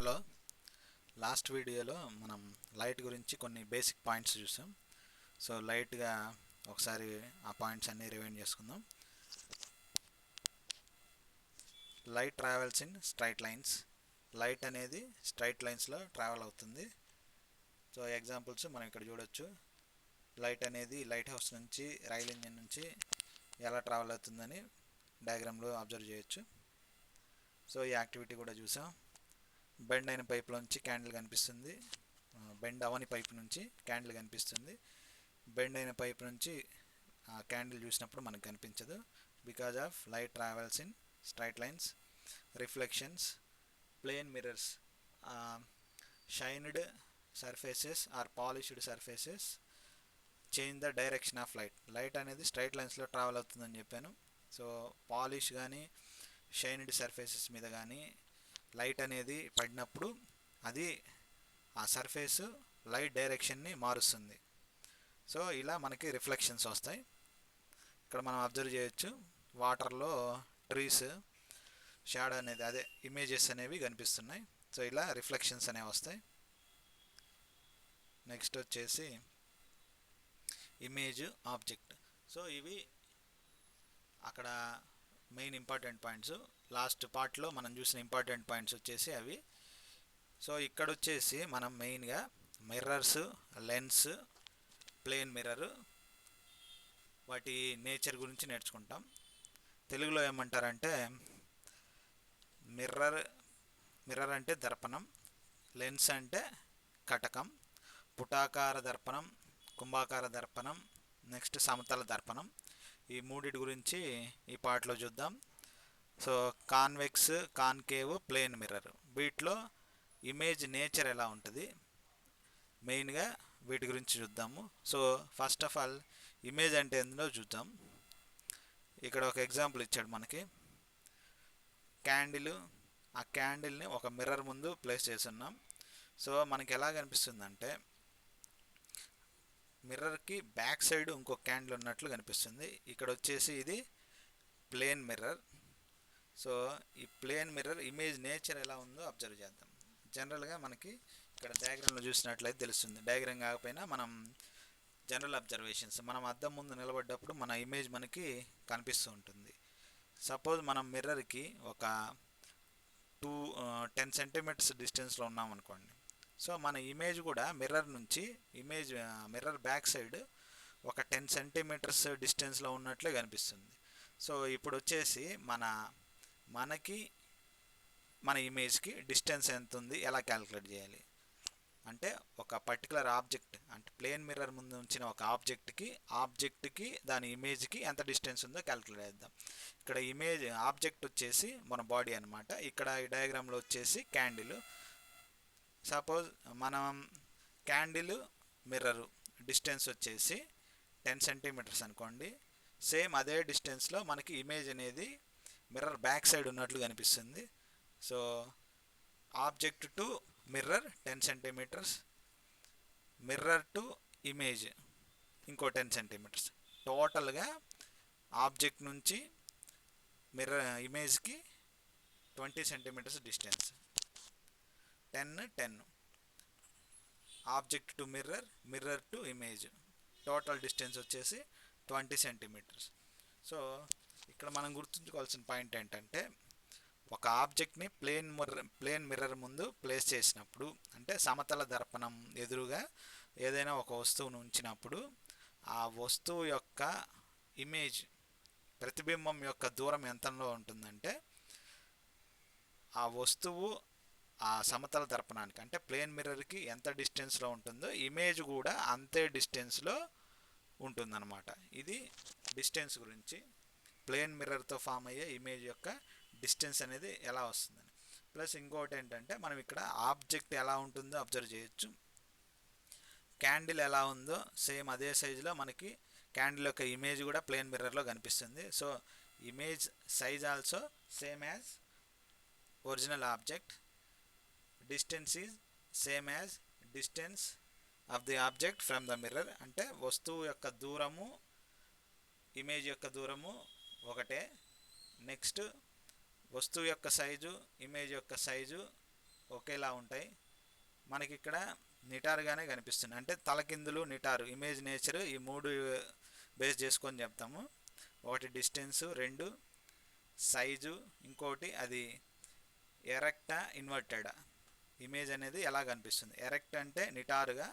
Hello, last వీడియోలో మనం light గురించి కొన్ని బేసిక్ పాయింట్స్ చూసాం. సో లైట్గా ఒకసారి ఆ పాయింట్స్ అన్నీ రివైండ్ చేసుకుందాం. Light travels in straight lines. Light అనేది స్ట్రైట్ లైన్స్లో ట్రావెల్ అవుతుంది. సో ఎగ్జాంపుల్స్ మనం ఇక్కడ చూడొచ్చు. లైట్ అనేది లైట్ హౌస్ నుంచి, రైల్ ఇంజిన్ నుంచి ఎలా ట్రావెల్ అవుతుందని డయాగ్రామ్లో అబ్జర్వ్ చేయొచ్చు. సో ఈ యాక్టివిటీ కూడా చూసాం. బెండ్ అయిన పైపులోంచి క్యాండిల్ కనిపిస్తుంది. బెండ్ అవని పైపు నుంచి క్యాండిల్ కనిపిస్తుంది. బెండ్ అయిన పైపు నుంచి ఆ క్యాండిల్ చూసినప్పుడు మనకు కనిపించదు. Because of light travels in straight lines. Reflections, plane mirrors, shined surfaces are polished surfaces change the direction of light. Light అనేది స్ట్రైట్ లైన్స్లో ట్రావెల్ అవుతుందని చెప్పాను. సో పాలిష్ కానీ షైన్డ్ సర్ఫేసెస్ మీద కానీ లైట్ అనేది పడినప్పుడు అది ఆ సర్ఫేస్ లైట్ డైరెక్షన్ని మారుస్తుంది. సో ఇలా మనకి రిఫ్లెక్షన్స్ వస్తాయి. ఇక్కడ మనం అబ్జర్వ్ చేయొచ్చు, వాటర్లో ట్రీస్ షాడో అనేది అదే ఇమేజెస్ అనేవి కనిపిస్తున్నాయి. సో ఇలా రిఫ్లెక్షన్స్ అనేవి వస్తాయి. నెక్స్ట్ వచ్చేసి ఇమేజ్, ఆబ్జెక్ట్. సో ఇవి అక్కడ మెయిన్ ఇంపార్టెంట్ పాయింట్స్. లాస్ట్ పార్ట్లో మనం చూసిన ఇంపార్టెంట్ పాయింట్స్ వచ్చేసి అవి. సో ఇక్కడ వచ్చేసి మనం మెయిన్గా మిర్రర్స్, లెన్స్, ప్లేన్ మిర్రర్, వాటి నేచర్ గురించి నేర్చుకుంటాం. తెలుగులో ఏమంటారంటే మిర్రర్ అంటే దర్పణం, లెన్స్ అంటే కటకం, పుటాకార దర్పణం, కుంభాకార దర్పణం, నెక్స్ట్ సమతల దర్పణం. ఈ మూడిటి గురించి ఈ పార్ట్లో చూద్దాం. So convex, concave, plane mirror, వీటిలో ఇమేజ్ నేచర్ ఎలా ఉంటుంది మెయిన్గా వీటి గురించి చూద్దాము. So first of all image అంటే ఏందో చూద్దాం. ఇక్కడ ఒక ఎగ్జాంపుల్ ఇచ్చాడు మనకి. క్యాండిల్, ఆ క్యాండిల్ని ఒక మిర్రర్ ముందు ప్లేస్ చేస్తున్నాం. సో మనకి ఎలా కనిపిస్తుందంటే మిర్రర్కి బ్యాక్ సైడ్ ఇంకో క్యాండిల్ ఉన్నట్లు కనిపిస్తుంది. ఇక్కడ వచ్చేసి ఇది ప్లేన్ మిర్రర్. సో ఈ ప్లేన్ మిర్రర్ ఇమేజ్ నేచర్ ఎలా ఉందో అబ్జర్వ్ చేద్దాం. జనరల్గా మనకి ఇక్కడ డయాగ్రామ్లో చూసినట్లయితే తెలుస్తుంది. డయాగ్రామ్ కాకపోయినా మనం జనరల్ అబ్జర్వేషన్స్, మనం అద్దం ముందు నిలబడ్డప్పుడు మన ఇమేజ్ మనకి కనిపిస్తూ ఉంటుంది. సపోజ్ మనం మిర్రర్కి ఒక 10 సెంటీమీటర్స్ డిస్టెన్స్లో ఉన్నామనుకోండి. సో మన ఇమేజ్ కూడా మిర్రర్ నుంచి మిర్రర్ బ్యాక్ సైడ్ ఒక 10 సెంటీమీటర్స్ డిస్టెన్స్లో ఉన్నట్లే కనిపిస్తుంది. సో ఇప్పుడు వచ్చేసి మనకి మన ఇమేజ్కి డిస్టెన్స్ ఎంత ఉంది, ఎలా క్యాలిక్యులేట్ చేయాలి అంటే ఒక పర్టికులర్ ఆబ్జెక్ట్, అంటే ప్లేన్ మిర్రర్ ముందు ఉంచిన ఒక ఆబ్జెక్ట్కి దాని ఇమేజ్కి ఎంత డిస్టెన్స్ ఉందో క్యాలిక్యులేట్ చేద్దాం. ఇక్కడ ఇమేజ్ ఆబ్జెక్ట్ వచ్చేసి మన బాడీ అనమాట. ఇక్కడ ఈ డయాగ్రామ్లో వచ్చేసి క్యాండిల్. సపోజ్ మనం క్యాండిల్ మిర్రరు డిస్టెన్స్ వచ్చేసి 10 సెంటీమీటర్స్ అనుకోండి. సేమ్ అదే డిస్టెన్స్లో మనకి ఇమేజ్ అనేది మిర్రర్ బ్యాక్ సైడ్ ఉన్నట్లు కనిపిస్తుంది. So object to mirror 10 centimetres, mirror to image ఇంకో 10 సెంటీమీటర్స్. టోటల్గా ఆబ్జెక్ట్ నుంచి ఇమేజ్కి 20 centimetres distance. 10 object to mirror to image, total distance వచ్చేసి 20 సెంటీమీటర్స్. సో ఇక్కడ మనం గుర్తుంచుకోవాల్సిన పాయింట్ ఏంటంటే ఒక ఆబ్జెక్ట్ని ప్లేన్ మిర్రర్ ముందు ప్లేస్ చేసినప్పుడు, అంటే సమతల దర్పణం ఎదురుగా ఏదైనా ఒక వస్తువును ఉంచినప్పుడు ఆ వస్తువు యొక్క ఇమేజ్, ప్రతిబింబం యొక్క దూరం ఎంతలో ఉంటుందంటే ఆ వస్తువు ఆ సమతల దర్పణానికి అంటే ప్లేన్ మిర్రర్కి ఎంత డిస్టెన్స్లో ఉంటుందో ఇమేజ్ కూడా అంతే డిస్టెన్స్లో ఉంటుందన్నమాట. ఇది డిస్టెన్స్ గురించి, ప్లేన్ మిర్రర్తో ఫామ్ అయ్యే ఇమేజ్ యొక్క డిస్టెన్స్ అనేది ఎలా వస్తుందని. ప్లస్ ఇంకోటి ఏంటంటే మనం ఇక్కడ ఆబ్జెక్ట్ ఎలా ఉంటుందో అబ్జర్వ్ చేయొచ్చు. క్యాండిల్ ఎలా ఉందో సేమ్ అదే సైజులో మనకి క్యాండిల్ యొక్క ఇమేజ్ కూడా ప్లేన్ మిర్రర్లో కనిపిస్తుంది. So image size also same as original object. Distance is same as distance of the object from the mirror. అంటే వస్తువు యొక్క దూరము ఇమేజ్ యొక్క దూరము ఒకటే. నెక్స్ట్ వస్తువు యొక్క సైజు, ఇమేజ్ యొక్క సైజు ఒకేలా ఉంటాయి. మనకి ఇక్కడ నిటారుగానే కనిపిస్తుంది, అంటే తలకిందులు నిటారు ఇమేజ్ నేచర్ ఈ మూడు బేస్ చేసుకొని చెప్తాము. ఒకటి డిస్టెన్సు, రెండు సైజు, ఇంకోటి అది ఎరెక్టా ఇన్వర్టెడా, ఇమేజ్ అనేది ఎలా కనిపిస్తుంది. ఎరెక్ట్ అంటే నిటారుగా,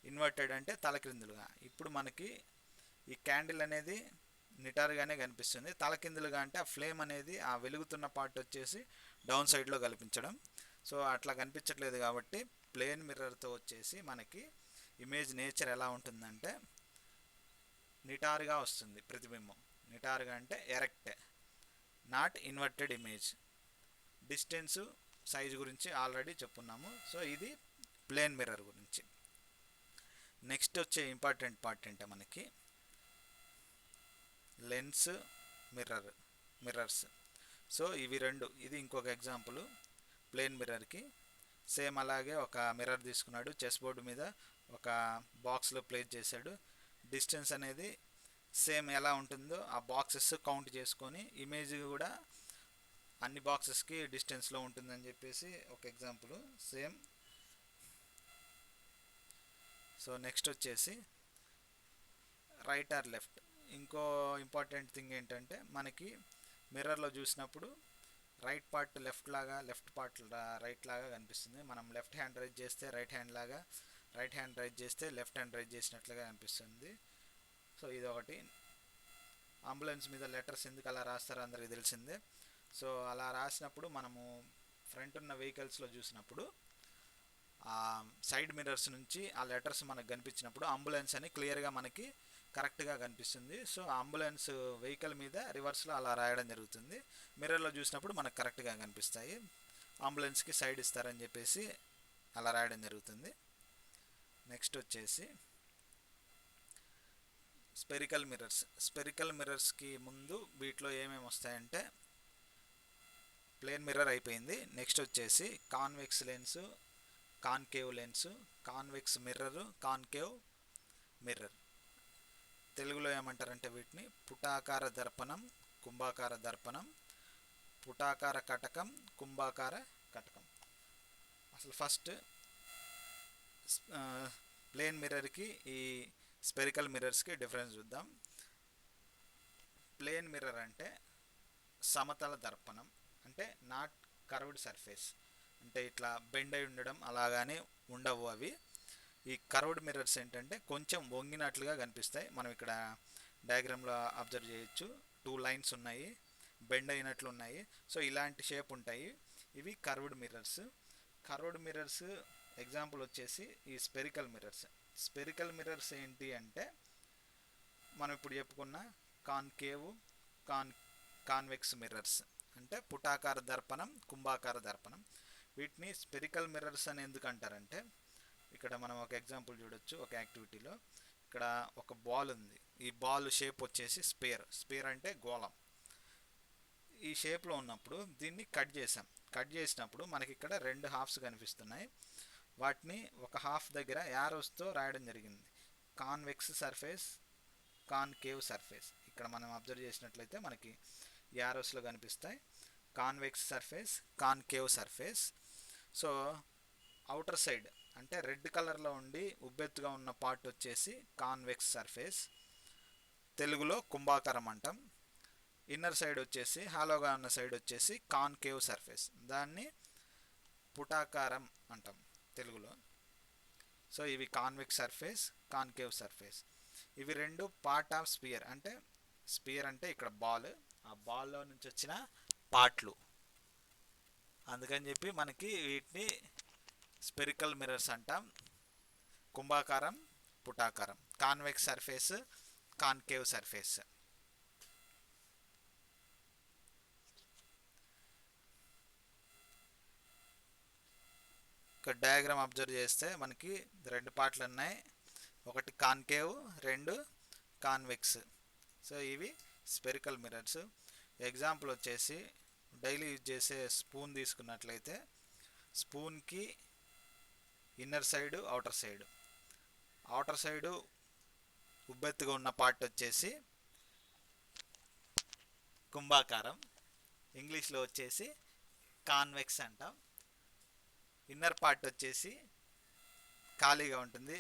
ఇన్వర్టెడ్ అంటే తలక్రిందులుగా. ఇప్పుడు మనకి ఈ క్యాండిల్ అనేది నిటారుగానే కనిపిస్తుంది. తలకిందులుగా అంటే ఆ ఫ్లేమ్ అనేది ఆ వెలుగుతున్న పార్ట్ వచ్చేసి డౌన్ సైడ్లో కనిపించడం. సో అట్లా కనిపించట్లేదు కాబట్టి ప్లేన్ మిర్రర్తో వచ్చేసి మనకి ఇమేజ్ నేచర్ ఎలా ఉంటుందంటే నిటారుగా వస్తుంది ప్రతిబింబం. నిటారుగా అంటే erect, not inverted image. Distance, size గురించి ఆల్రెడీ చెప్పున్నాము. సో ఇది ప్లేన్ మిర్రర్ గురించి. నెక్స్ట్ వచ్చే ఇంపార్టెంట్ పార్ట్ అంటే మనకి లెన్స్, మిర్రర్స్. సో ఇవి రెండు, ఇది ఇంకొక ఎగ్జాంపుల్ ప్లేన్ మిర్రర్కి. సేమ్ అలాగే ఒక మిర్రర్ తీసుకున్నాడు, చెస్ బోర్డు మీద ఒక బాక్స్లో ప్లేస్ చేశాడు. డిస్టెన్స్ అనేది సేమ్ ఎలా ఉంటుందో ఆ బాక్సెస్ కౌంట్ చేసుకొని ఇమేజ్ కూడా అన్ని బాక్సెస్కి డిస్టెన్స్లో ఉంటుందని చెప్పేసి ఒక ఎగ్జాంపుల్ సేమ్. సో నెక్స్ట్ వచ్చేసి రైట్ ఆర్ లెఫ్ట్. ఇంకో ఇంపార్టెంట్ థింగ్ ఏంటంటే మనకి మిర్రర్లో చూసినప్పుడు రైట్ పార్ట్ లెఫ్ట్ లాగా, లెఫ్ట్ పార్ట్ రైట్ లాగా కనిపిస్తుంది. మనం లెఫ్ట్ హ్యాండ్ రైజ్ చేస్తే రైట్ హ్యాండ్ లాగా, రైట్ హ్యాండ్ రైజ్ చేస్తే లెఫ్ట్ హ్యాండ్ రైజ్ చేసినట్లుగా కనిపిస్తుంది. సో ఇది ఒకటి. అంబులెన్స్ మీద లెటర్స్ ఎందుకు అలా రాస్తారో అందరికీ తెలిసిందే. సో అలా రాసినప్పుడు మనము ఫ్రంట్ ఉన్న వెహికల్స్లో చూసినప్పుడు ఆ సైడ్ మిర్రర్స్ నుంచి ఆ లెటర్స్ మనకు కనిపించినప్పుడు అంబులెన్స్ అని క్లియర్గా మనకి కరెక్ట్గా కనిపిస్తుంది. సో అంబులెన్స్ వెహికల్ మీద రివర్స్లో అలా రాయడం జరుగుతుంది. మిర్రర్లో చూసినప్పుడు మనకు కరెక్ట్గా కనిపిస్తాయి. అంబులెన్స్కి సైడ్ ఇస్తారని చెప్పేసి అలా రాయడం జరుగుతుంది. నెక్స్ట్ వచ్చేసి స్పెరికల్ మిర్రర్స్. స్పెరికల్ మిర్రర్స్కి ముందు వీటిలో ఏమేమి వస్తాయంటే ప్లేన్ మిర్రర్ అయిపోయింది. నెక్స్ట్ వచ్చేసి convex lens, concave lens, convex mirror, concave mirror. తెలుగులో ఏమంటారంటే వీటిని పుటాకార దర్పణం, కుంభాకార దర్పణం, పుటాకార కటకం, కుంభాకార కటకం. అసలు ఫస్ట్ ప్లేన్ మిర్రర్కి ఈ స్పెరికల్ మిర్రర్స్కి డిఫరెన్స్ చూద్దాం. ప్లేన్ మిర్రర్ అంటే సమతల దర్పణం, అంటే నాట్ కర్వ్డ్ సర్ఫేస్, అంటే ఇట్లా బెండ్ అయి ఉండడం అలాగానే ఉండవు అవి. ఈ కర్వ్డ్ మిర్రర్స్ ఏంటంటే కొంచెం వంగినట్లుగా కనిపిస్తాయి. మనం ఇక్కడ డయాగ్రామ్లో అబ్జర్వ్ చేయొచ్చు, 2 లైన్స్ ఉన్నాయి, బెండ్ అయినట్లు ఉన్నాయి. సో ఇలాంటి షేప్ ఉంటాయి. ఇవి curved mirrors. Curved mirrors example వచ్చేసి ఈ స్పెరికల్ మిర్రర్స్. స్పెరికల్ మిర్రర్స్ ఏంటి అంటే మనం ఇప్పుడు చెప్పుకున్న కాన్కేవ్, కాన్వెక్స్ మిర్రర్స్, అంటే పుటాకార దర్పణం, కుంభాకార దర్పణం. వీటిని స్పెరికల్ మిర్రర్స్ అని ఎందుకు అంటారంటే ఇక్కడ మనం ఒక ఎగ్జాంపుల్ చూడొచ్చు. ఒక యాక్టివిటీలో ఇక్కడ ఒక బాల్ ఉంది. ఈ బాల్ షేప్ వచ్చేసి స్పేర్ అంటే గోళం. ఈ షేప్లో ఉన్నప్పుడు దీన్ని కట్ చేసాం. కట్ చేసినప్పుడు మనకి ఇక్కడ 2 హాఫ్స్ కనిపిస్తున్నాయి. వాటిని ఒక హాఫ్ దగ్గర యారోస్తో రాయడం జరిగింది. Convex surface, concave surface. ఇక్కడ మనం అబ్జర్వ్ చేసినట్లయితే మనకి యారోస్లో కనిపిస్తాయి convex surface, concave surface. So outer side అంటే రెడ్ కలర్లో ఉండి ఉబ్బెత్తుగా ఉన్న పార్ట్ వచ్చేసి కాన్వెక్స్ సర్ఫేస్, తెలుగులో కుంభాకారం అంటాం. ఇన్నర్ సైడ్ వచ్చేసి హాలోగా ఉన్న సైడ్ వచ్చేసి కాన్కేవ్ సర్ఫేస్, దాన్ని పుటాకారం అంటాం తెలుగులో. సో ఇవి కాన్వెక్స్ సర్ఫేస్, కాన్కేవ్ సర్ఫేస్. ఇవి రెండు పార్ట్ ఆఫ్ స్పియర్, అంటే స్పియర్ అంటే ఇక్కడ బాల్, ఆ బాల్లో నుంచి వచ్చిన పార్ట్లు. అందుకని చెప్పి మనకి వీటిని స్పెరికల్ మిర్రర్స్ అంటాం. కుంభాకారం, పుటాకారం, కాన్వెక్స్ సర్ఫేస్, కాన్కేవ్ సర్ఫేస్. ఇక్కడ డయాగ్రామ్ అబ్జర్వ్ చేస్తే మనకి 2 పార్ట్లు ఉన్నాయి. ఒకటి కాన్కేవ్, 2 కాన్వెక్స్. సో ఇవి స్పెరికల్ మిర్రర్స్. ఎగ్జాంపుల్ వచ్చేసి డైలీ యూజ్ చేసే స్పూన్ తీసుకున్నట్లయితే స్పూన్కి ఇన్నర్ సైడు, అవుటర్ సైడు ఉబ్బెత్తుగా ఉన్న పార్ట్ వచ్చేసి కుంభాకారం, ఇంగ్లీష్లో వచ్చేసి కాన్వెక్స్ అంటాం. ఇన్నర్ పార్ట్ వచ్చేసి ఖాళీగా ఉంటుంది,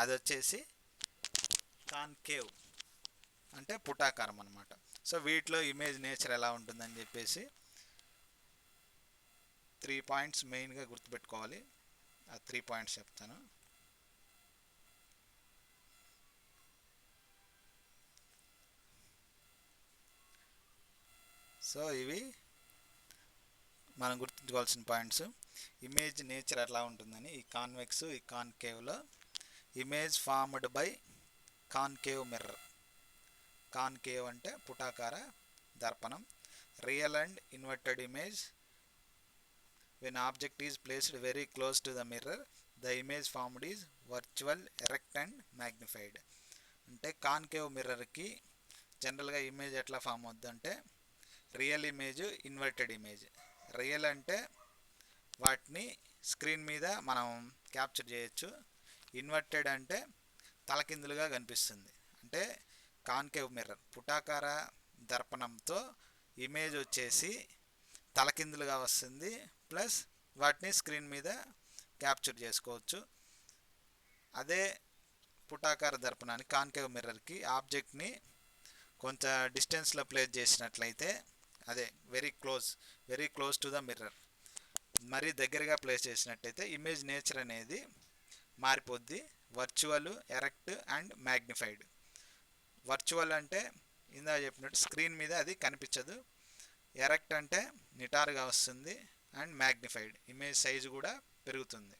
అది వచ్చేసి కాన్కేవ్ అంటే పుటాకారం అనమాట. సో వీటిలో ఇమేజ్ నేచర్ ఎలా ఉంటుందని చెప్పేసి 3 పాయింట్స్ మెయిన్గా గుర్తుపెట్టుకోవాలి. ఆ 3 పాయింట్స్ చెప్తాను. సో ఇవి మనం గుర్తుంచుకోవాల్సిన పాయింట్స్. ఇమేజ్ నేచర్ ఎట్లా ఉంటుందని, ఈ కాన్వెక్స్ ఈ కాన్కేవ్లో image formed by concave mirror. Concave అంటే పుటాకార దర్పణం. Real and inverted image. when object is placed very close to the mirror, the image formed is virtual, erect and magnified. అంటే concave మిర్రర్కి జనరల్గా ఇమేజ్ ఎట్లా ఫామ్ అవుద్దంటే real image, inverted image. Real అంటే వాటిని స్క్రీన్ మీద మనం క్యాప్చర్ చేయొచ్చు. ఇన్వర్టెడ్ అంటే తలకిందులుగా కనిపిస్తుంది. అంటే కాన్కేవ్ మిర్రర్ పుటాకార దర్పణంతో ఇమేజ్ వచ్చేసి తలకిందులుగా వస్తుంది, ప్లస్ వాటిని స్క్రీన్ మీద క్యాప్చర్ చేసుకోవచ్చు. అదే పుటాకార దర్పణాన్ని కాన్కేవ్ మిర్రర్కి ఆబ్జెక్ట్ని కొంత డిస్టెన్స్లో ప్లేస్ చేసినట్లయితే, అదే very close to the mirror, మరీ దగ్గరగా ప్లేస్ చేసినట్టయితే ఇమేజ్ నేచర్ అనేది మారిపోద్ది. Virtual, erect and magnified. Virtual అంటే ఇందా చెప్పినట్టు స్క్రీన్ మీద అది కనిపించదు. ఎరెక్ట్ అంటే నిటారుగా వస్తుంది. అండ్ మ్యాగ్నిఫైడ్ ఇమేజ్ సైజు కూడా పెరుగుతుంది.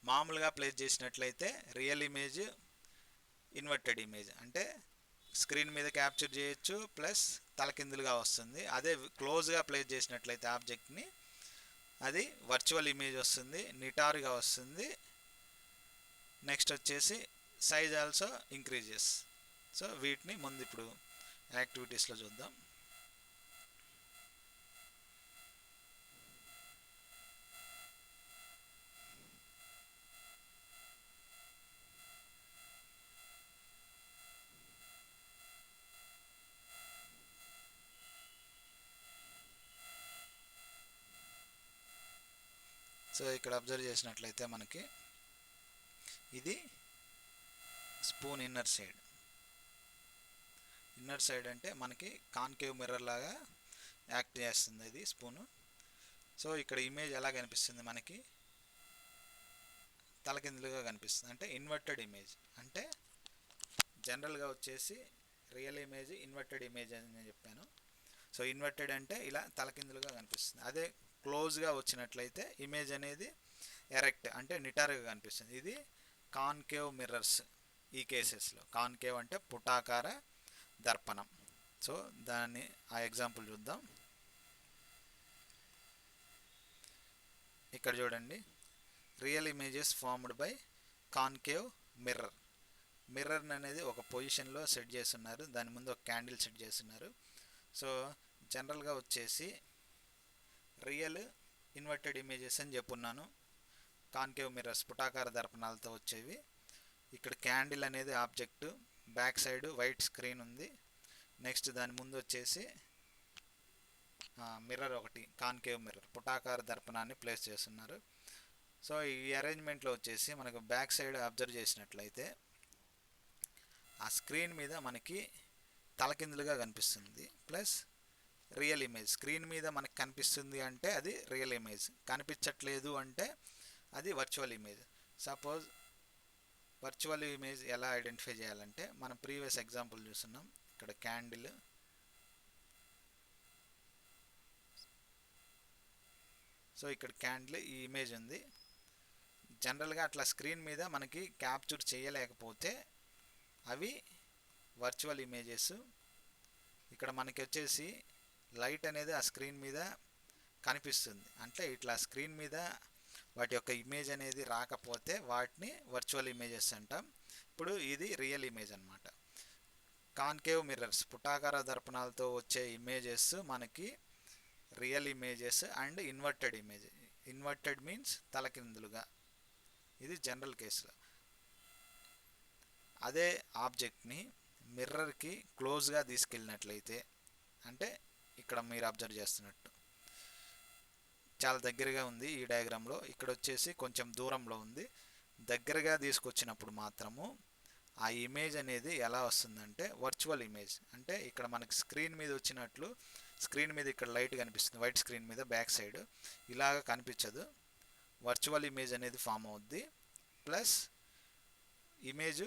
మామూలుగా ప్లేస్ చేసినట్లయితే రియల్ ఇమేజ్, ఇన్వర్టెడ్ ఇమేజ్ అంటే స్క్రీన్ మీద క్యాప్చర్ చేయొచ్చు, ప్లస్ తలకిందులుగా వస్తుంది. అదే క్లోజ్గా ప్లేస్ చేసినట్లయితే ఆబ్జెక్ట్ని అది వర్చువల్ ఇమేజ్ వస్తుంది, నిటారుగా వస్తుంది. నెక్స్ట్ వచ్చేసి సైజ్ ఆల్సో ఇంక్రీజెస్. సో వీటిని ముందు ఇప్పుడు యాక్టివిటీస్లో చూద్దాం. సో ఇక్కడ అబ్జర్వ్ చేసినట్లయితే మనకి ఇది స్పూన్ ఇన్నర్ సైడ్ అంటే మనకి కాన్కేవ్ మిర్రర్ లాగా యాక్ట్ చేస్తుంది ఇది స్పూను. సో ఇక్కడ ఇమేజ్ ఎలా కనిపిస్తుంది మనకి, తలకిందులుగా కనిపిస్తుంది. అంటే ఇన్వర్టెడ్ ఇమేజ్. అంటే జనరల్గా వచ్చేసి రియల్ ఇమేజ్, ఇన్వర్టెడ్ ఇమేజ్ అని నేను చెప్పాను. సో ఇన్వర్టెడ్ అంటే ఇలా తలకిందులుగా కనిపిస్తుంది. అదే క్లోజ్గా వచ్చినట్లయితే ఇమేజ్ అనేది ఎరెక్ట్ అంటే నిటారుగా కనిపిస్తుంది. ఇది కాన్కేవ్ మిర్రర్స్. ఈ కేసెస్లో కాన్కేవ్ అంటే పుటాకార దర్పణం. సో దాన్ని ఆ ఎగ్జాంపుల్ చూద్దాం. ఇక్కడ చూడండి, real images formed by concave mirror. Mirror అనేది ఒక పొజిషన్లో సెట్ చేస్తున్నారు, దాని ముందు ఒక క్యాండిల్ సెట్ చేస్తున్నారు. సో జనరల్గా వచ్చేసి రియల్, ఇన్వర్టెడ్ ఇమేజెస్ అని చెప్పున్నాను. కాన్కేవ్ మిర్రర్స్ పుటాకార దర్పణాలతో వచ్చేవి. ఇక్కడ క్యాండిల్ అనేది object, back side white screen ఉంది. నెక్స్ట్ దాని ముందు వచ్చేసి మిర్రర్ ఒకటి, కాన్కేవ్ మిర్రర్ పుటాకార దర్పణాన్ని ప్లేస్ చేస్తున్నారు. సో ఈ అరేంజ్మెంట్లో వచ్చేసి మనకు బ్యాక్ సైడ్ అబ్జర్వ్ చేసినట్లయితే ఆ స్క్రీన్ మీద మనకి తలకిందులుగా కనిపిస్తుంది, ప్లస్ రియల్ ఇమేజ్. స్క్రీన్ మీద మనకు కనిపిస్తుంది అంటే అది రియల్ ఇమేజ్, కనిపించట్లేదు అంటే అది virtual image. Suppose virtual image ఎలా ఐడెంటిఫై చేయాలంటే మనం ప్రీవియస్ ఎగ్జాంపుల్ చూస్తున్నాం. ఇక్కడ క్యాండిల్, సో ఇక్కడ క్యాండిల్ ఈ ఇమేజ్ ఉంది. జనరల్గా అట్లా స్క్రీన్ మీద మనకి క్యాప్చర్ చేయలేకపోతే అవి వర్చువల్ ఇమేజెస్. ఇక్కడ మనకి వచ్చేసి లైట్ అనేది ఆ స్క్రీన్ మీద కనిపిస్తుంది, అంటే ఇట్లా స్క్రీన్ మీద వాటి యొక్క ఇమేజ్ అనేది రాకపోతే వాటిని వర్చువల్ ఇమేజెస్ అంటాం. ఇప్పుడు ఇది రియల్ ఇమేజ్ అనమాట. కాన్కేవ్ మిర్రర్స్ పుటాకార దర్పణాలతో వచ్చే ఇమేజెస్ మనకి real images and inverted image. Inverted means తలకిందులుగా, ఇది జనరల్ కేసులో. అదే ఆబ్జెక్ట్ని మిర్రర్కి క్లోజ్గా తీసుకెళ్ళినట్లయితే, అంటే ఇక్కడ మీరు అబ్జర్వ్ చేస్తున్నట్టు చాలా దగ్గరగా ఉంది ఈ డయాగ్రామ్లో, ఇక్కడ వచ్చేసి కొంచెం దూరంలో ఉంది. దగ్గరగా తీసుకొచ్చినప్పుడు మాత్రము ఆ ఇమేజ్ అనేది ఎలా వస్తుందంటే వర్చువల్ ఇమేజ్. అంటే ఇక్కడ మనకి స్క్రీన్ మీద వచ్చినట్లు, స్క్రీన్ మీద ఇక్కడ లైట్ కనిపిస్తుంది వైట్ స్క్రీన్ మీద బ్యాక్ సైడ్, ఇలాగ కనిపించదు. వర్చువల్ ఇమేజ్ అనేది ఫామ్ అవుద్ది. ప్లస్ ఇమేజ్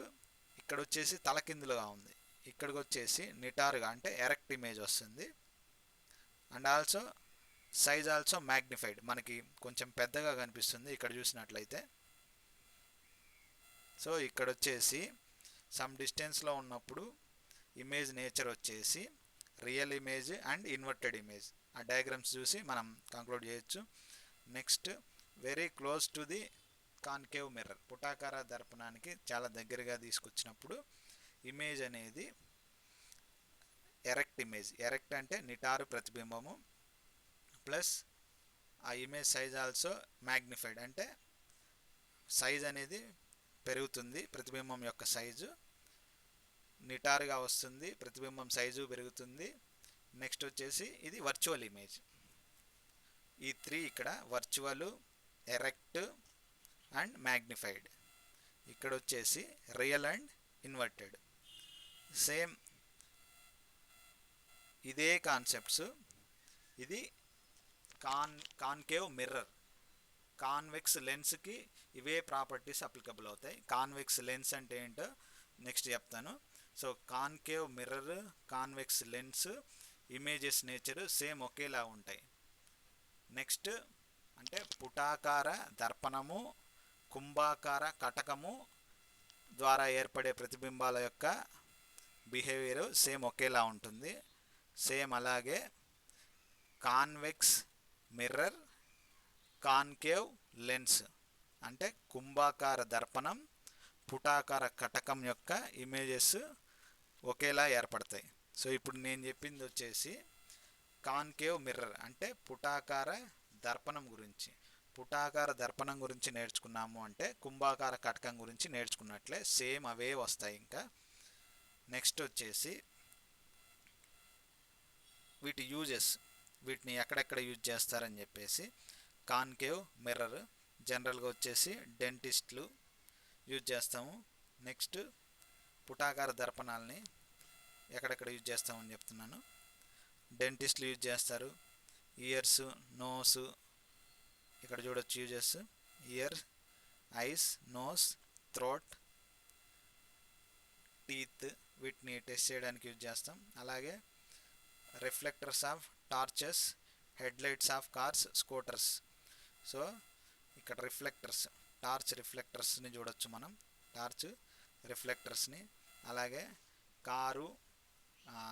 ఇక్కడ వచ్చేసి తలకిందులుగా ఉంది, ఇక్కడికి వచ్చేసి నిటారుగా అంటే ఎరెక్ట్ ఇమేజ్ వస్తుంది. And also size also magnified, మనకి కొంచెం పెద్దగా కనిపిస్తుంది ఇక్కడ చూసినట్లయితే. సో ఇక్కడ వచ్చేసి సమ్ డిస్టెన్స్లో ఉన్నప్పుడు ఇమేజ్ నేచర్ వచ్చేసి real image and inverted image. ఆ డయాగ్రామ్స్ చూసి మనం కంక్లూడ్ చేయొచ్చు. Next, very close to the concave mirror, పుటాకార దర్పణానికి చాలా దగ్గరగా తీసుకొచ్చినప్పుడు ఇమేజ్ అనేది ఎరెక్ట్ ఇమేజ్. ఎరెక్ట్ అంటే నిటారు ప్రతిబింబము. ప్లస్ ఆ ఇమేజ్ సైజ్ ఆల్సో మ్యాగ్నిఫైడ్, అంటే సైజ్ అనేది పెరుగుతుంది, ప్రతిబింబం యొక్క సైజు నిటారుగా వస్తుంది, ప్రతిబింబం సైజు పెరుగుతుంది. నెక్స్ట్ వచ్చేసి ఇది వర్చువల్ ఇమేజ్. ఈ 3 ఇక్కడ వర్చువల్, ఎరెక్ట్ అండ్ మ్యాగ్నిఫైడ్. ఇక్కడ వచ్చేసి రియల్ అండ్ ఇన్వర్టెడ్. సేమ్ ఇదే కాన్సెప్ట్స్. ఇది కాన్కేవ్ మిర్రర్, కాన్వెక్స్ లెన్స్కి ఇవే ప్రాపర్టీస్ అప్లికబుల్ అవుతాయి. కాన్వెక్స్ లెన్స్ అంటే ఏంటో నెక్స్ట్ చెప్తాను. So concave mirror, convex lens, images nature same ఒకేలా ఉంటాయి. నెక్స్ట్ అంటే పుటాకార దర్పణము, కుంభాకార కటకము ద్వారా ఏర్పడే ప్రతిబింబాల యొక్క బిహేవియర్ సేమ్ ఒకేలా ఉంటుంది. సేమ్ అలాగే కాన్వెక్స్ మిర్రర్, కాన్కేవ్ లెన్స్ అంటే కుంభాకార దర్పణం, పుటాకార కటకం యొక్క ఇమేజెస్ ఒకేలా ఏర్పడతాయి. సో ఇప్పుడు నేను చెప్పింది వచ్చేసి కాన్కేవ్ మిర్రర్ అంటే పుటాకార దర్పణం గురించి. పుటాకార దర్పణం గురించి నేర్చుకున్నాము అంటే కుంభాకార కటకం గురించి నేర్చుకున్నట్లే, సేమ్ అవే వస్తాయి. ఇంకా నెక్స్ట్ వచ్చేసి వీటి యూజెస్, వీటిని ఎక్కడెక్కడ యూజ్ చేస్తారని చెప్పేసి. కాన్కేవ్ మిర్రర్ జనరల్గా వచ్చేసి డెంటిస్ట్లు యూజ్ చేస్తాము. నెక్స్ట్ పుటాకార దర్పణాలని ఎక్కడెక్కడ యూజ్ చేస్తామని చెప్తున్నాను. డెంటిస్ట్లు యూజ్ చేస్తారు. ఇయర్స్, నోస్, ఇక్కడ చూడొచ్చు uses, ear, eyes, nose, throat, teeth, వీటిని టెస్ట్ చేయడానికి యూజ్ చేస్తాం. అలాగే reflectors of torches, head lights of cars, scooters. So ఇక్కడ రిఫ్లెక్టర్స్, టార్చ్ రిఫ్లెక్టర్స్ని చూడొచ్చు మనం, టార్చ్ రిఫ్లెక్టర్స్ని. అలాగే కారు,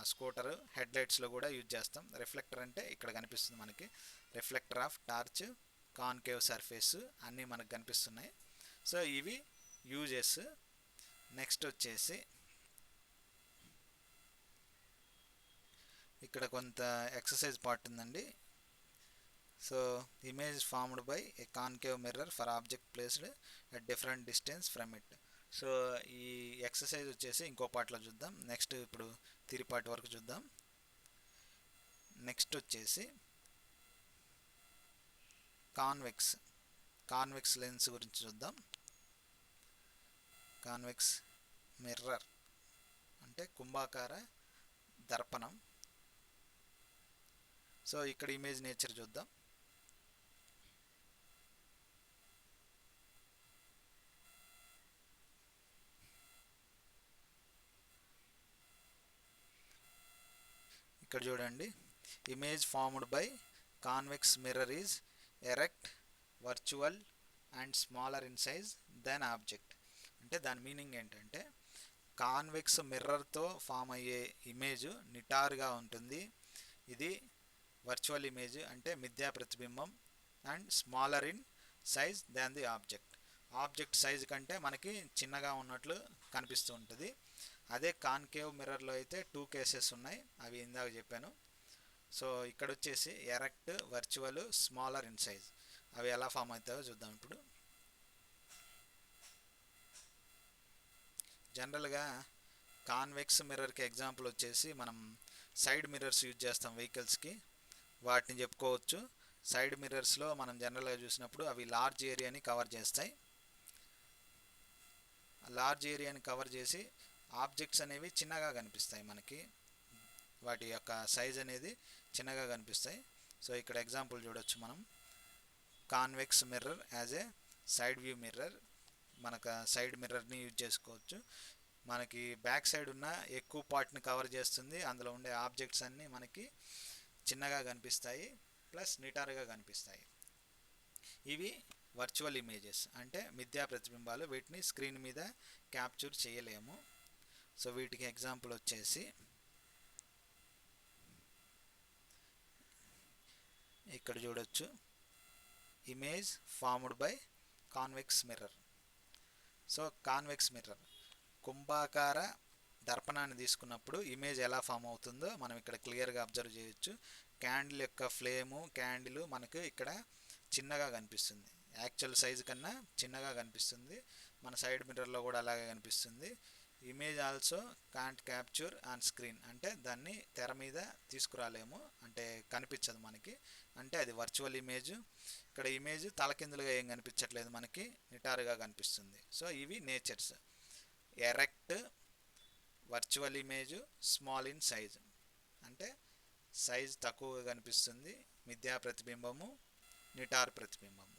స్కూటరు, హెడ్ లైట్స్లో కూడా యూజ్ చేస్తాం. రిఫ్లెక్టర్ అంటే ఇక్కడ కనిపిస్తుంది మనకి, reflector of torch, concave surface అన్నీ మనకు కనిపిస్తున్నాయి. సో ఇవి యూజెస్. నెక్స్ట్ వచ్చేసి ఇక్కడ కొంత ఎక్సర్సైజ్ పార్ట్ ఉందండి. So image formed by a concave mirror for object placed at different distance from it. So ఈ ఎక్సర్సైజ్ వచ్చేసి ఇంకో పార్ట్లో చూద్దాం. నెక్స్ట్ ఇప్పుడు థియరీ పార్ట్ వరకు చూద్దాం. నెక్స్ట్ వచ్చేసి కాన్వెక్స్ లెన్స్ గురించి చూద్దాం. కాన్వెక్స్ మిర్రర్ అంటే కుంభాకార దర్పణం. సో ఇక్కడ ఇమేజ్ నేచర్ చూద్దాం. ఇక్కడ చూడండి, image formed by convex mirror is erect, virtual and smaller in size then object. అంటే దాని మీనింగ్ ఏంటంటే కాన్వెక్స్ మిర్రర్తో ఫామ్ అయ్యే ఇమేజ్ నిటారుగా ఉంటుంది, ఇది వర్చువల్ ఇమేజ్ అంటే మిథ్యా ప్రతిబింబం, and smaller in size than the object. Object size కంటే మనకి చిన్నగా ఉన్నట్లు కనిపిస్తూ ఉంటుంది. అదే కాన్కేవ్ మిర్రర్లో అయితే 2 కేసెస్ ఉన్నాయి, అవి ఇందాక చెప్పాను. సో ఇక్కడ వచ్చేసి erect, virtual, smaller in size, అవి ఎలా ఫామ్ అవుతాయో చూద్దాం. ఇప్పుడు జనరల్గా కాన్వెక్స్ మిర్రర్కి ఎగ్జాంపుల్ వచ్చేసి మనం సైడ్ మిర్రర్స్ యూజ్ చేస్తాం వెహికల్స్కి, వాటిని చెప్పుకోవచ్చు. సైడ్ మిర్రర్స్లో మనం జనరల్గా చూసినప్పుడు అవి లార్జ్ ఏరియాని కవర్ చేస్తాయి. లార్జ్ ఏరియాని కవర్ చేసి ఆబ్జెక్ట్స్ అనేవి చిన్నగా కనిపిస్తాయి, మనకి వాటి యొక్క సైజ్ అనేది చిన్నగా కనిపిస్తాయి. సో ఇక్కడ ఎగ్జాంపుల్ చూడొచ్చు మనం, convex mirror as a side view mirror. మనకు సైడ్ మిర్రర్ని యూజ్ చేసుకోవచ్చు. మనకి బ్యాక్ సైడ్ ఉన్న ఎక్కువ పార్ట్ని కవర్ చేస్తుంది, అందులో ఉండే ఆబ్జెక్ట్స్ అన్నీ మనకి చిన్నగా కనిపిస్తాయి, ప్లస్ నిటారుగా కనిపిస్తాయి. ఇవి వర్చువల్ ఇమేజెస్, అంటే మిథ్యా ప్రతిబింబాలు. వీటిని స్క్రీన్ మీద క్యాప్చర్ చేయలేము. సో వీటికి ఎగ్జాంపుల్ వచ్చేసి ఇక్కడ చూడొచ్చు, image formed by convex mirror. So convex mirror కుంభాకార దర్పణాన్ని తీసుకున్నప్పుడు ఇమేజ్ ఎలా ఫామ్ అవుతుందో మనం ఇక్కడ క్లియర్గా అబ్జర్వ్ చేయొచ్చు. క్యాండిల్ యొక్క ఫ్లేము, క్యాండిల్ మనకు ఇక్కడ చిన్నగా కనిపిస్తుంది, యాక్చువల్ సైజు కన్నా చిన్నగా కనిపిస్తుంది. మన సైడ్ మిర్రర్లో కూడా అలాగే కనిపిస్తుంది. Image also can't capture on screen, అంటే దాన్ని తెర మీద తీసుకురాలేము, అంటే కనిపించదు మనకి, అంటే అది వర్చువల్ ఇమేజ్. ఇక్కడ ఇమేజ్ తలకిందులుగా ఏం కనిపించట్లేదు, మనకి నిటారుగా కనిపిస్తుంది. సో ఇవి natures: erect, virtual image, small in size, అంటే సైజ్ తక్కువగా కనిపిస్తుంది, మిథ్యా ప్రతిబింబము, నిటారు ప్రతిబింబము.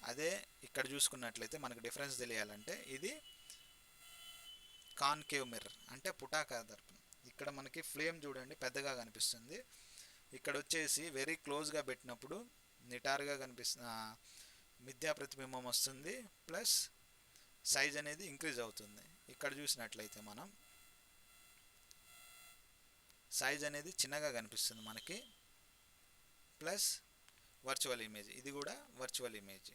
అదే ఇక్కడ చూసుకున్నట్లయితే మనకు డిఫరెన్స్ తెలియాలంటే ఇది కాన్కేవ్ మిర్రర్, అంటే పుటాకార దర్పణం. ఇక్కడ మనకి ఫ్లేమ్ చూడండి పెద్దగా కనిపిస్తుంది, ఇక్కడ వచ్చేసి వెరీ క్లోజ్గా పెట్టినప్పుడు నిటారుగా మిథ్యా ప్రతిబింబం వస్తుంది, ప్లస్ సైజ్ అనేది ఇంక్రీజ్ అవుతుంది. ఇక్కడ చూసినట్లయితే మనం సైజ్ అనేది చిన్నగా కనిపిస్తుంది మనకి, ప్లస్ వర్చువల్ ఇమేజ్, ఇది కూడా వర్చువల్ ఇమేజ్.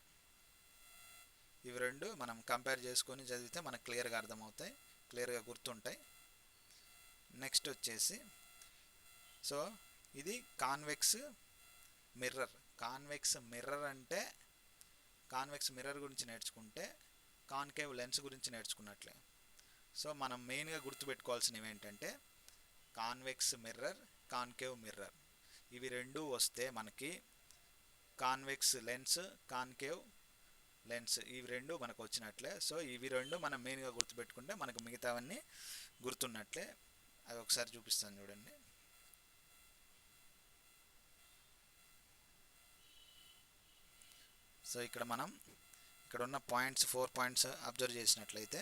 ఇవి రెండు మనం కంపేర్ చేసుకొని చదివితే మనకు క్లియర్గా అర్థమవుతాయి, క్లియర్గా గుర్తుంటాయి. నెక్స్ట్ వచ్చేసి, సో ఇది కాన్వెక్స్ మిర్రర్. కాన్వెక్స్ మిర్రర్ అంటే కాన్వెక్స్ మిర్రర్ గురించి నేర్చుకుంటే కాన్కేవ్ లెన్స్ గురించి నేర్చుకున్నట్లే. సో మనం మెయిన్గా గుర్తుపెట్టుకోవాల్సినవి ఏంటంటే కాన్వెక్స్ మిర్రర్, కాన్కేవ్ మిర్రర్, ఇవి రెండు వస్తే మనకి కాన్వెక్స్ లెన్స్, కాన్కేవ్ లెన్స్, ఇవి రెండు మనకు వచ్చినట్లే. సో ఇవి రెండు మనం మెయిన్గా గుర్తుపెట్టుకుంటే మనకు మిగతావన్నీ గుర్తున్నట్లే. అవి ఒకసారి చూపిస్తాను చూడండి. సో ఇక్కడ మనం ఇక్కడ ఉన్న పాయింట్స్ 4 పాయింట్స్ అబ్జర్వ్ చేసినట్లయితే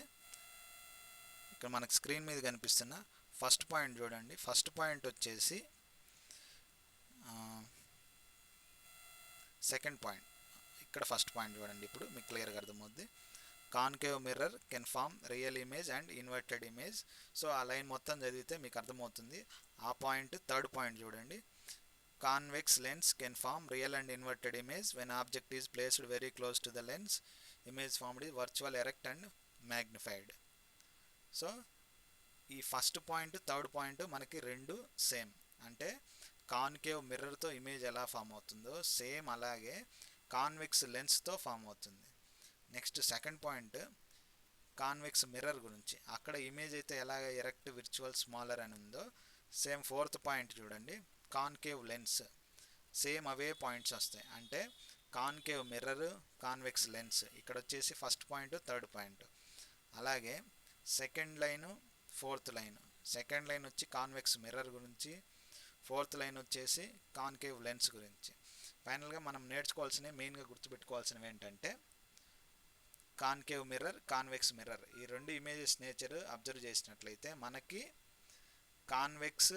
ఇక్కడ మనకు స్క్రీన్ మీద కనిపిస్తున్న ఫస్ట్ పాయింట్ చూడండి. ఫస్ట్ పాయింట్ వచ్చేసి సెకండ్ పాయింట్, ఇక్కడ ఫస్ట్ పాయింట్ చూడండి, ఇప్పుడు మీకు క్లియర్గా అర్థమవుద్ది. Concave mirror can form real image and inverted image. So ఆ లైన్ మొత్తం చదివితే మీకు అర్థమవుతుంది. ఆ పాయింట్ థర్డ్ పాయింట్ చూడండి, convex lens can form real and inverted image when object is placed very close to the lens. Image formed is virtual, erect and magnified. So ఈ first point third point మనకి రెండు same, అంటే concave మిర్రర్తో image ఎలా form అవుతుందో same అలాగే convex లెన్స్తో form అవుతుంది. Next second point convex mirror గురించి, అక్కడ ఇమేజ్ అయితే ఎలాగ ఎరెక్ట్, విర్చువల్, స్మాలర్ అని ఉందో సేమ్ ఫోర్త్ పాయింట్ చూడండి, కాన్కేవ్ లెన్స్, సేమ్ అవే పాయింట్స్ వస్తాయి. అంటే కాన్కేవ్ మిర్రర్, కాన్వెక్స్ లెన్స్, ఇక్కడ వచ్చేసి ఫస్ట్ పాయింట్ థర్డ్ పాయింట్. అలాగే second line fourth line, second line వచ్చి కాన్వెక్స్ మిర్రర్ గురించి, ఫోర్త్ లైన్ వచ్చేసి కాన్కేవ్ లెన్స్ గురించి. ఫైనల్గా మనం నేర్చుకోవాల్సినవి, మెయిన్గా గుర్తుపెట్టుకోవాల్సినవి ఏంటంటే కాన్కేవ్ మిర్రర్, కాన్వెక్స్ మిర్రర్, ఈ రెండు ఇమేజెస్ నేచర్ అబ్జర్వ్ చేసినట్లయితే మనకి కాన్వెక్స్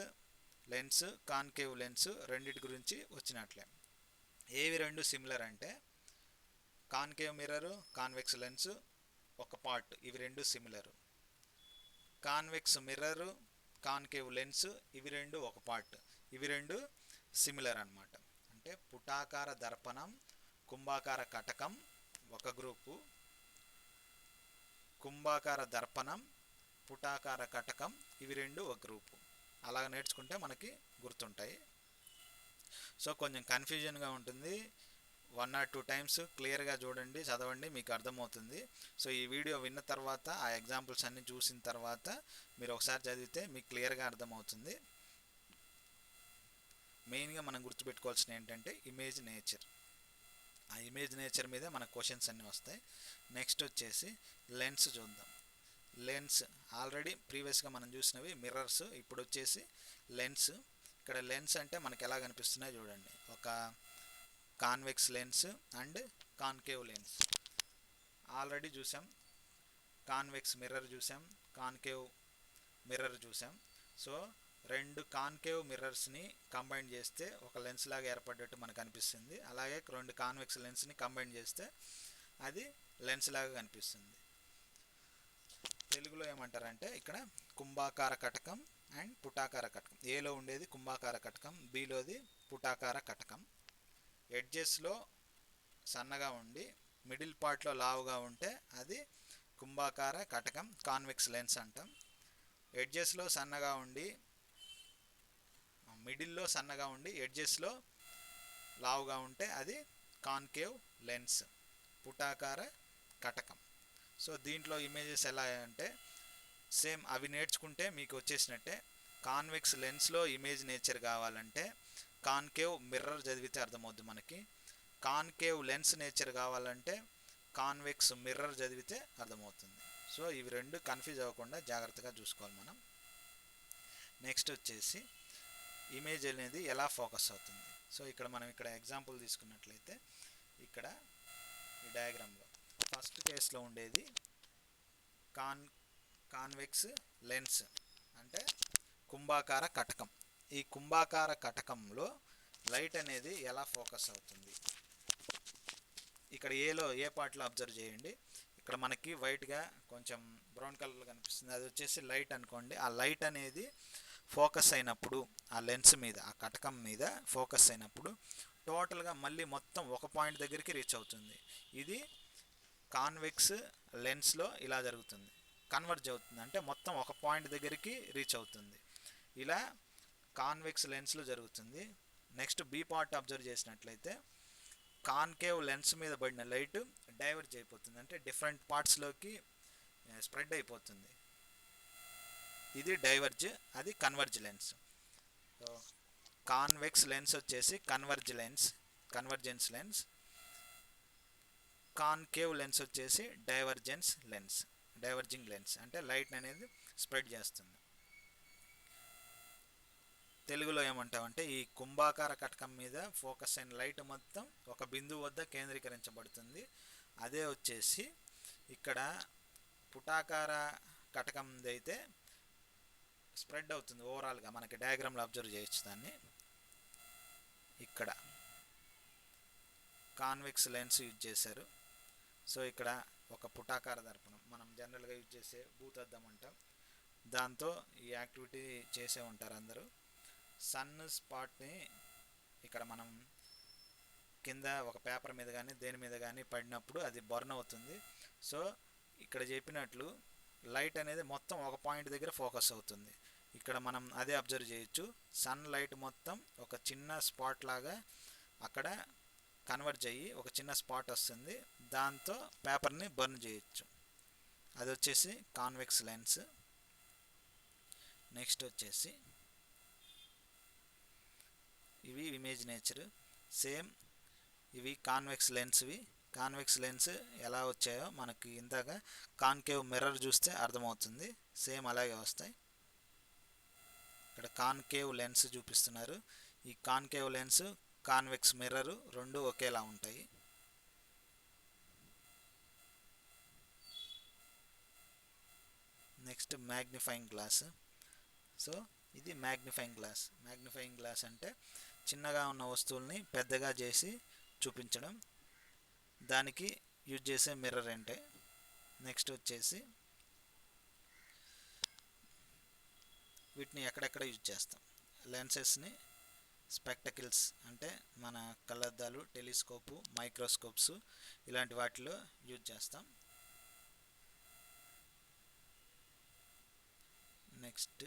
లెన్స్, కాన్కేవ్ లెన్స్ రెండింటి గురించి వచ్చినట్లే. ఏవి రెండు సిమిలర్ అంటే కాన్కేవ్ మిర్రరు, కాన్వెక్స్ లెన్స్ ఒక పార్ట్, ఇవి రెండు similar. Convex mirror, concave lens ఇవి రెండు ఒక పార్ట్, ఇవి రెండు సిమిలర్ అన్నమాట. అంటే పుటాకార దర్పణం, కుంభాకార కటకం ఒక గ్రూపు, కుంభాకార దర్పణం, పుటాకార కటకం ఇవి రెండు ఒక గ్రూపు. అలా నేర్చుకుంటే మనకి గుర్తుంటాయి. సో కొంచెం కన్ఫ్యూజన్గా ఉంటుంది, 1 or 2 టైమ్స్ క్లియర్గా చూడండి, చదవండి, మీకు అర్థమవుతుంది. సో ఈ వీడియో విన్న తర్వాత ఆ ఎగ్జాంపుల్స్ అన్నీ చూసిన తర్వాత మీరు ఒకసారి చదివితే మీకు క్లియర్గా అర్థమవుతుంది. మెయిన్గా మనం గుర్తుపెట్టుకోవాల్సిన ఏంటంటే ఇమేజ్ నేచర్. ఆ ఇమేజ్ నేచర్ మీద మన క్వశ్చన్స్ అన్నీ వస్తాయి. నెక్స్ట్ వచ్చేసి లెన్స్ చూద్దాం. లెన్స్ ఆల్రెడీ ప్రీవియస్గా మనం చూసినవి మిర్రర్స్, ఇప్పుడు వచ్చేసి లెన్స్. ఇక్కడ లెన్స్ అంటే మనకి ఎలా కనిపిస్తున్నాయి చూడండి, ఒక convex lens and concave lens. Already చూసాం, కాన్వెక్స్ మిర్రర్ చూసాం, కాన్కేవ్ మిర్రర్ చూసాం. సో రెండు కాన్కేవ్ మిర్రర్స్ని కంబైన్ చేస్తే ఒక లెన్స్ లాగా ఏర్పడ్డట్టు మనకు అనిపిస్తుంది. అలాగే రెండు కాన్వెక్స్ లెన్స్ని కంబైన్ చేస్తే అది లెన్స్ లాగా కనిపిస్తుంది. తెలుగులో ఏమంటారంటే ఇక్కడ కుంభాకార కటకం అండ్ పుటాకార కటకం. ఏలో ఉండేది కుంభాకార కటకం, బిలోది పుటాకార కటకం. ఎడ్జెస్లో సన్నగా ఉండి మిడిల్ పార్ట్లో లావుగా ఉంటే అది కుంభాకార కటకం, కాన్వెక్స్ లెన్స్ అంటాం. ఎడ్జెస్లో సన్నగా ఉండి మిడిల్లో సన్నగా ఉండి ఎడ్జెస్లో లావుగా ఉంటే అది కాన్కేవ్ లెన్స్, పుటాకార కటకం. సో దీంట్లో ఇమేజెస్ ఎలా అంటే సేమ్ అవి నేర్చుకుంటే మీకు వచ్చేసినట్టే. కాన్వెక్స్ లెన్స్లో ఇమేజ్ నేచర్ కావాలంటే కాన్కేవ్ మిర్రర్ చదివితే అర్థమవుద్ది మనకి. కాన్కేవ్ లెన్స్ నేచర్ కావాలంటే కాన్వెక్స్ మిర్రర్ చదివితే అర్థమవుతుంది. సో ఇవి రెండు కన్ఫ్యూజ్ అవ్వకుండా జాగ్రత్తగా చూసుకోవాలి మనం. నెక్స్ట్ వచ్చేసి ఇమేజ్ అనేది ఎలా ఫోకస్ అవుతుంది. సో ఇక్కడ మనం ఇక్కడ ఎగ్జాంపుల్ తీసుకున్నట్లయితే ఇక్కడ ఈ డయాగ్రామ్లో ఫస్ట్ కేసులో ఉండేది కాన్వెక్స్ లెన్స్ అంటే కుంభాకార కటకం. ఈ కుంభాకార కటకంలో లైట్ అనేది ఎలా ఫోకస్ అవుతుంది, ఇక్కడ ఏ పార్ట్లో అబ్జర్వ్ చేయండి. ఇక్కడ మనకి వైట్గా కొంచెం బ్రౌన్ కలర్లో కనిపిస్తుంది, అది వచ్చేసి లైట్ అనుకోండి. ఆ లైట్ అనేది ఫోకస్ అయినప్పుడు ఆ లెన్స్ మీద, ఆ కటకం మీద ఫోకస్ అయినప్పుడు టోటల్గా మళ్ళీ మొత్తం ఒక పాయింట్ దగ్గరికి రీచ్ అవుతుంది. ఇది కాన్వెక్స్ లెన్స్లో ఇలా జరుగుతుంది, కన్వర్జ్ అవుతుంది, అంటే మొత్తం ఒక పాయింట్ దగ్గరికి రీచ్ అవుతుంది. ఇలా కాన్వెక్స్ లెన్స్లో జరుగుతుంది. నెక్స్ట్ బి పార్ట్ అబ్జర్వ్ చేసినట్లయితే కాన్కేవ్ లెన్స్ మీద పడిన లైట్ డైవర్జ్ అయిపోతుంది, అంటే డిఫరెంట్ పార్ట్స్లోకి స్ప్రెడ్ అయిపోతుంది. ఇది డైవర్జ్, అది converge lens. So convex lens వచ్చేసి కన్వర్జెన్స్ లెన్స్. కాన్కేవ్ లెన్స్ వచ్చేసి డైవర్జింగ్ లెన్స్, అంటే లైట్ అనేది స్ప్రెడ్ చేస్తుంది. తెలుగులో ఏమంటామంటే ఈ కుంభాకార కటకం మీద ఫోకస్ అయిన లైట్ మొత్తం ఒక బిందువు వద్ద కేంద్రీకరించబడుతుంది. అదే వచ్చేసి ఇక్కడ పుటాకార కటకం అయితే స్ప్రెడ్ అవుతుంది ఓవరాల్గా. మనకి డయాగ్రామ్లో అబ్జర్వ్ చేయొచ్చు దాన్ని. ఇక్కడ కాన్వెక్స్ లెన్స్ యూజ్ చేశారు. సో ఇక్కడ ఒక పుటాకార దర్పణం, మనం జనరల్గా యూజ్ చేసే భూతద్దం అంటాం, దాంతో ఈ యాక్టివిటీ చేసే ఉంటారు అందరూ. సన్ స్పాట్ని ఇక్కడ మనం కింద ఒక పేపర్ మీద కానీ దేని మీద కానీ పడినప్పుడు అది బర్న్ అవుతుంది. సో ఇక్కడ చెప్పినట్లు లైట్ అనేది మొత్తం ఒక పాయింట్ దగ్గర ఫోకస్ అవుతుంది. ఇక్కడ మనం అదే అబ్జర్వ్ చేయొచ్చు, సన్ లైట్ మొత్తం ఒక చిన్న స్పాట్ లాగా అక్కడ కన్వర్ట్ అయ్యి ఒక చిన్న స్పాట్ వస్తుంది, దాంతో పేపర్ని బర్న్ చేయొచ్చు. అది వచ్చేసి కాన్వెక్స్ లెన్స్. నెక్స్ట్ వచ్చేసి ఇవి ఇమేజ్ నేచర్. సేమ్ ఇవి కాన్వెక్స్ లెన్స్వి. కాన్వెక్స్ లెన్స్ ఎలా వచ్చాయో మనకి ఇందాక కాన్కేవ్ మిర్రర్ చూస్తే అర్థమవుతుంది, సేమ్ అలాగే వస్తాయి. ఇక్కడ కాన్కేవ్ లెన్స్ చూపిస్తున్నారు. ఈ కాన్కేవ్ లెన్స్, కాన్వెక్స్ మిర్రర్ రెండు ఒకేలా ఉంటాయి. Next magnifying glass. సో ఇది మ్యాగ్నిఫైయింగ్ గ్లాస్ అంటే చిన్నగా ఉన్న వస్తువుల్ని పెద్దగా చేసి చూపించడం, దానికి యూజ్ చేసే మిర్రర్ అంటే. నెక్స్ట్ వచ్చేసి వీటిని ఎక్కడెక్కడ యూజ్ చేస్తాం, లెన్సెస్ని స్పెక్టకిల్స్ అంటే మన కళ్ళద్దాలు, టెలిస్కోపు, మైక్రోస్కోప్స్ ఇలాంటి వాటిలో యూజ్ చేస్తాం. నెక్స్ట్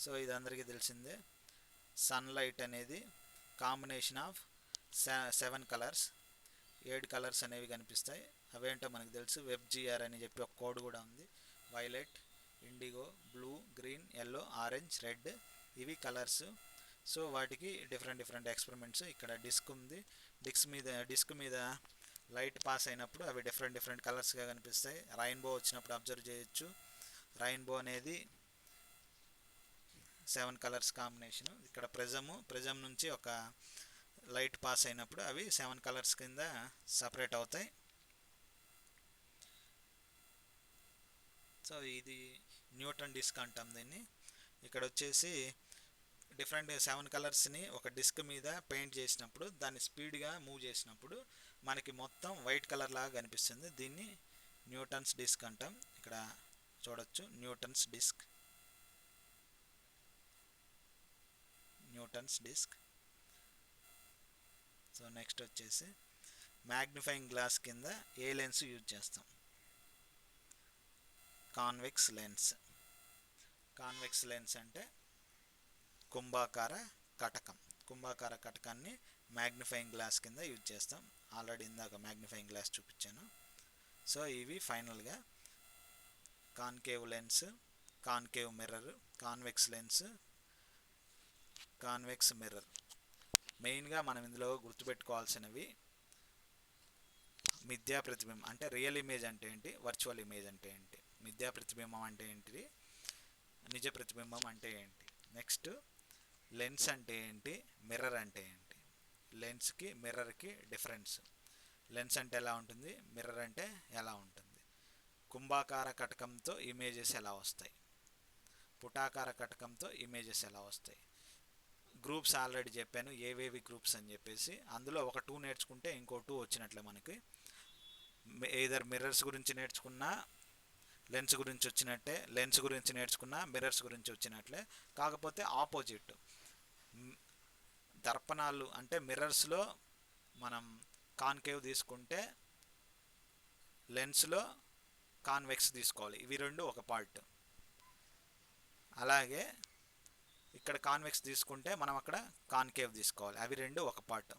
సో ఇది అందరికీ తెలిసిందే, సన్లైట్ అనేది కాంబినేషన్ ఆఫ్ 7 కలర్స్, 7 కలర్స్ అనేవి కనిపిస్తాయి. అవేంటో మనకు తెలుసు, WebGR అని చెప్పి ఒక కోడ్ కూడా ఉంది. Violet, IndiGo, blue, green, yellow, orange, red, ఇవి కలర్స్. సో వాటికి డిఫరెంట్ ఎక్స్పెరిమెంట్స్. ఇక్కడ డిస్క్ ఉంది, డిస్క్ మీద లైట్ పాస్ అయినప్పుడు అవి డిఫరెంట్ కలర్స్గా కనిపిస్తాయి. రైన్బో వచ్చినప్పుడు అబ్జర్వ్ చేయొచ్చు. రైన్బో అనేది 7 కలర్స్ కాంబినేషను. ఇక్కడ ప్రిజం నుంచి ఒక లైట్ పాస్ అయినప్పుడు అవి 7 కలర్స్ కింద సపరేట్ అవుతాయి. సో ఇది న్యూటన్ డిస్క్ అంటాం దీన్ని. ఇక్కడ వచ్చేసి డిఫరెంట్ 7 కలర్స్ని ఒక డిస్క్ మీద పెయింట్ చేసినప్పుడు దాన్ని స్పీడ్గా మూవ్ చేసినప్పుడు మనకి మొత్తం వైట్ కలర్ లాగా కనిపిస్తుంది. దీన్ని న్యూటన్స్ డిస్క్ అంటాం. ఇక్కడ చూడొచ్చు న్యూటన్స్ డిస్క్. సో నెక్స్ట్ వచ్చేసి మ్యాగ్నిఫైయింగ్ గ్లాస్ కింద ఏ లెన్స్ యూజ్ చేస్తాం? కాన్వెక్స్ లెన్స్ అంటే కుంభాకార కటకాన్ని మ్యాగ్నిఫైయింగ్ గ్లాస్ కింద యూజ్ చేస్తాం. ఆల్రెడీ ఇందాక మ్యాగ్నిఫైయింగ్ గ్లాస్ చూపించాను. సో ఇవి ఫైనల్గా concave lens, concave mirror, convex lens, convex mirror. మెయిన్గా మనం ఇందులో గుర్తుపెట్టుకోవాల్సినవి మిథ్యా ప్రతిబింబం అంటే రియల్ ఇమేజ్ అంటే ఏంటి, వర్చువల్ ఇమేజ్ అంటే ఏంటి, మిథ్యా ప్రతిబింబం అంటే ఏంటిది, నిజ ప్రతిబింబం అంటే ఏంటి. నెక్స్ట్ లెన్స్ అంటే ఏంటి, మిర్రర్ అంటే ఏంటి. లెన్స్కి మిర్రర్కి డిఫరెన్స్. లెన్స్ అంటే ఎలా ఉంటుంది, మిర్రర్ అంటే ఎలా ఉంటుంది. కుంభాకార కటకంతో ఇమేజెస్ ఎలా వస్తాయి, పుటాకార కటకంతో ఇమేజెస్ ఎలా వస్తాయి. గ్రూప్స్ ఆల్రెడీ చెప్పాను ఏవేవి గ్రూప్స్ అని చెప్పేసి. అందులో ఒక 2 నేర్చుకుంటే ఇంకో 2 వచ్చినట్లే మనకి. ఏదర్ మిర్రర్స్ గురించి నేర్చుకున్నా లెన్స్ గురించి వచ్చినట్టే, లెన్స్ గురించి నేర్చుకున్నా మిర్రర్స్ గురించి వచ్చినట్లే. కాకపోతే ఆపోజిట్, దర్పణాలు అంటే మిర్రర్స్లో మనం కాన్కేవ్ తీసుకుంటే లెన్స్లో కాన్వెక్స్ తీసుకోవాలి. ఇవి రెండు ఒక పార్ట్. అలాగే ఇక్కడ కాన్వెక్స్ తీసుకుంటే మనం అక్కడ కాన్కేవ్ తీసుకోవాలి. అవి రెండు ఒక పార్ట్.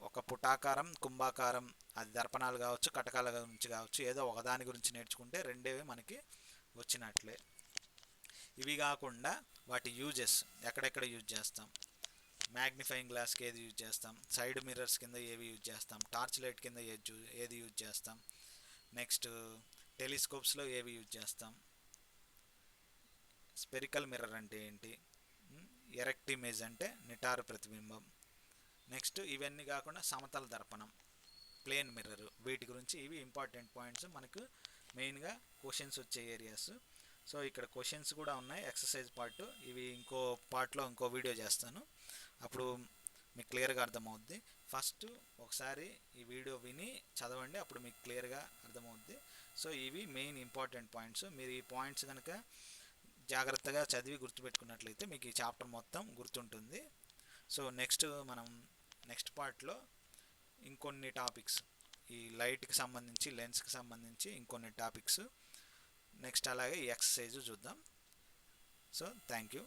ఒక పుటాకారం, కుంభాకారం, అది దర్పణాలు కావచ్చు, కటకాల గురించి కావచ్చు, ఏదో ఒకదాని గురించి నేర్చుకుంటే రెండేవి మనకి వచ్చినట్లే. ఇవి కాకుండా వాటి యూజెస్ ఎక్కడెక్కడ యూజ్ చేస్తాం, మ్యాగ్నిఫైయింగ్ గ్లాస్కి ఏది యూజ్ చేస్తాం, సైడ్ మిర్రర్స్ కింద ఏవి యూజ్ చేస్తాం, టార్చ్ లైట్ కింద ఏది యూజ్ చేస్తాం, నెక్స్ట్ టెలిస్కోప్స్లో ఏవి యూజ్ చేస్తాం, స్పెరికల్ మిర్రర్ అంటే ఏంటి, ఎరెక్ట్ ఇమేజ్ అంటే నిటారు ప్రతిబింబం. నెక్స్ట్ ఇవన్నీ కాకుండా సమతల దర్పణం, ప్లేన్ మిర్రర్, వీటి గురించి ఇవి ఇంపార్టెంట్ పాయింట్స్ మనకు మెయిన్గా క్వశ్చన్స్ వచ్చే ఏరియాస్. సో ఇక్కడ క్వశ్చన్స్ కూడా ఉన్నాయి, ఎక్సర్సైజ్ పార్ట్. ఇవి ఇంకో పార్ట్లో ఇంకో వీడియో చేస్తాను, అప్పుడు మీకు క్లియర్గా అర్థమవుద్ది. ఫస్ట్ ఒకసారి ఈ వీడియో విని చదవండి, అప్పుడు మీకు క్లియర్గా అర్థమవుద్ది. సో ఇవి మెయిన్ ఇంపార్టెంట్ పాయింట్స్. మీరు ఈ పాయింట్స్ కనుక జాగ్రత్తగా చదివి గుర్తుపెట్టుకున్నట్లయితే మీకు ఈ చాప్టర్ మొత్తం గుర్తుంటుంది. సో నెక్స్ట్ పార్ట్లో ఇంకొన్ని టాపిక్స్, ఈ లైట్కి సంబంధించి, లెన్స్కి సంబంధించి ఇంకొన్ని టాపిక్స్, నెక్స్ట్ అలాగే ఈ ఎక్సర్సైజ్ చూద్దాం. So thank you.